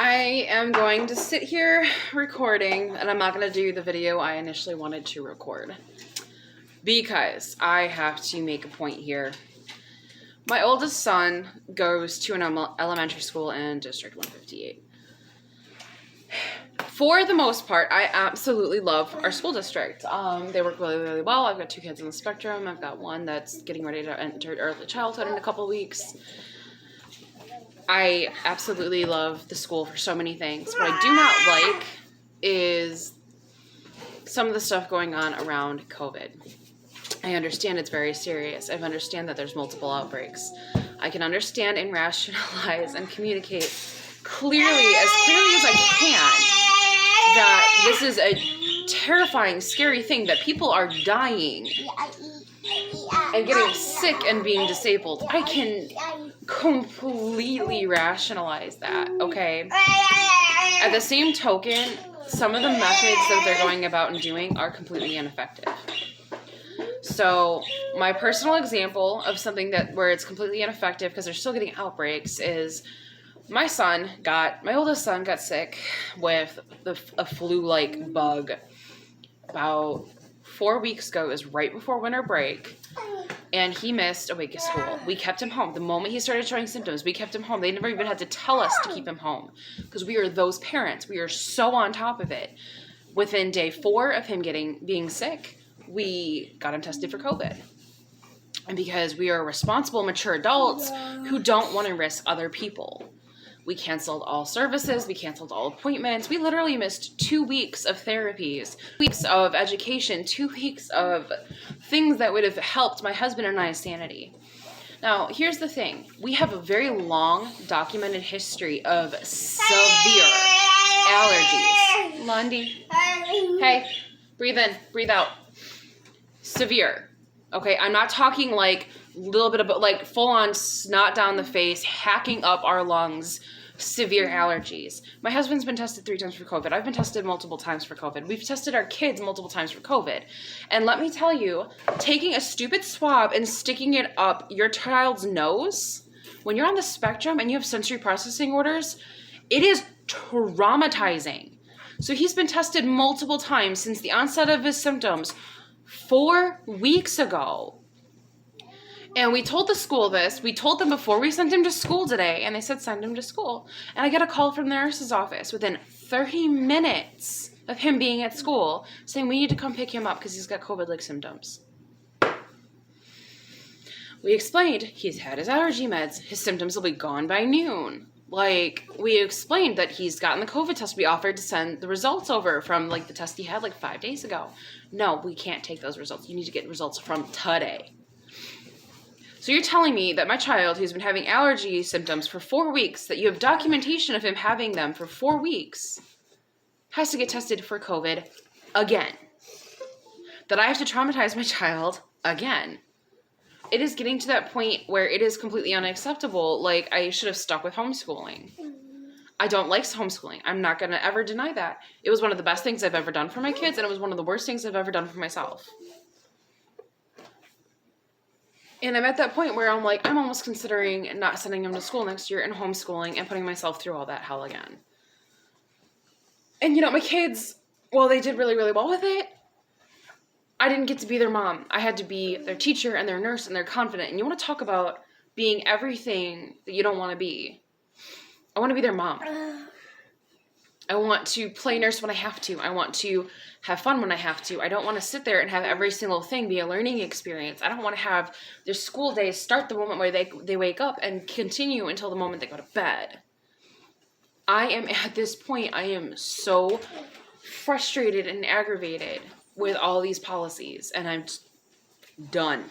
I am going to sit here recording, and I'm not going to do the video I initially wanted to record because I have to make a point here. My oldest son goes to an elementary school in District 158. For the most part, I absolutely love our school district. They work really, really well. I've got 2 kids on the spectrum. I've got one that's getting ready to enter early childhood in a couple weeks. I absolutely love the school for so many things. What I do not like is some of the stuff going on around COVID. I understand it's very serious. I understand that there's multiple outbreaks. I can understand and rationalize and communicate clearly as I can that this is a terrifying, scary thing, that people are dying and getting sick and being disabled. I can completely rationalize that, okay? At the same token, some of the methods that they're going about and doing are completely ineffective. So my personal example of something where it's completely ineffective because they're still getting outbreaks is my oldest son got sick with a flu-like bug about 4 weeks ago. It was right before winter break, and he missed a week of school. We kept him home. The moment he started showing symptoms, we kept him home. They never even had to tell us to keep him home because we are those parents. We are so on top of it. Within day 4 of him being sick, we got him tested for COVID. And because we are responsible, mature adults who don't want to risk other people, we canceled all services. We canceled all appointments. We literally missed 2 weeks of therapies, weeks of education, 2 weeks of things that would have helped my husband and I's sanity. Now, here's the thing. We have a very long documented history of severe allergies. Lundy. Hey, breathe in, breathe out. Severe. Okay, I'm not talking like a little bit of, like full on snot down the face, hacking up our lungs, severe allergies. My husband's been tested 3 times for COVID. I've been tested multiple times for COVID. We've tested our kids multiple times for COVID. And let me tell you, taking a stupid swab and sticking it up your child's nose, when you're on the spectrum and you have sensory processing orders, it is traumatizing. So he's been tested multiple times since the onset of his symptoms 4 weeks ago. And we told the school this. We told them before we sent him to school today, and they said send him to school. And I get a call from the nurse's office within 30 minutes of him being at school saying we need to come pick him up because he's got COVID-like symptoms. We explained he's had his allergy meds. His symptoms will be gone by noon. Like, we explained that he's gotten the COVID test. We offered to send the results over from, like, the test he had, 5 days ago. No, we can't take those results. You need to get results from today. So you're telling me that my child, who's been having allergy symptoms for 4 weeks, that you have documentation of him having them for 4 weeks, has to get tested for COVID again. That I have to traumatize my child again. It is getting to that point where it is completely unacceptable. Like, I should have stuck with homeschooling. I don't like homeschooling. I'm not going to ever deny that. It was one of the best things I've ever done for my kids, and it was one of the worst things I've ever done for myself. And I'm at that point where I'm like, I'm almost considering not sending him to school next year and homeschooling and putting myself through all that hell again. And, my kids, well, they did really, really well with it. I didn't get to be their mom. I had to be their teacher and their nurse and their confidant. And you want to talk about being everything that you don't want to be. I want to be their mom. I want to play nurse when I have to. I want to have fun when I have to. I don't want to sit there and have every single thing be a learning experience. I don't want to have their school days start the moment where they wake up and continue until the moment they go to bed. I am at this point, I am so frustrated and aggravated with all these policies, and I'm done.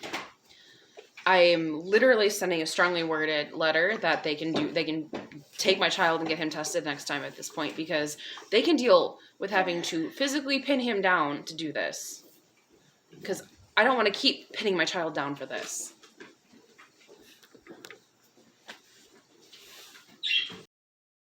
I am literally sending a strongly worded letter that they can take my child and get him tested next time at this point, because they can deal with having to physically pin him down to do this, because I don't want to keep pinning my child down for this.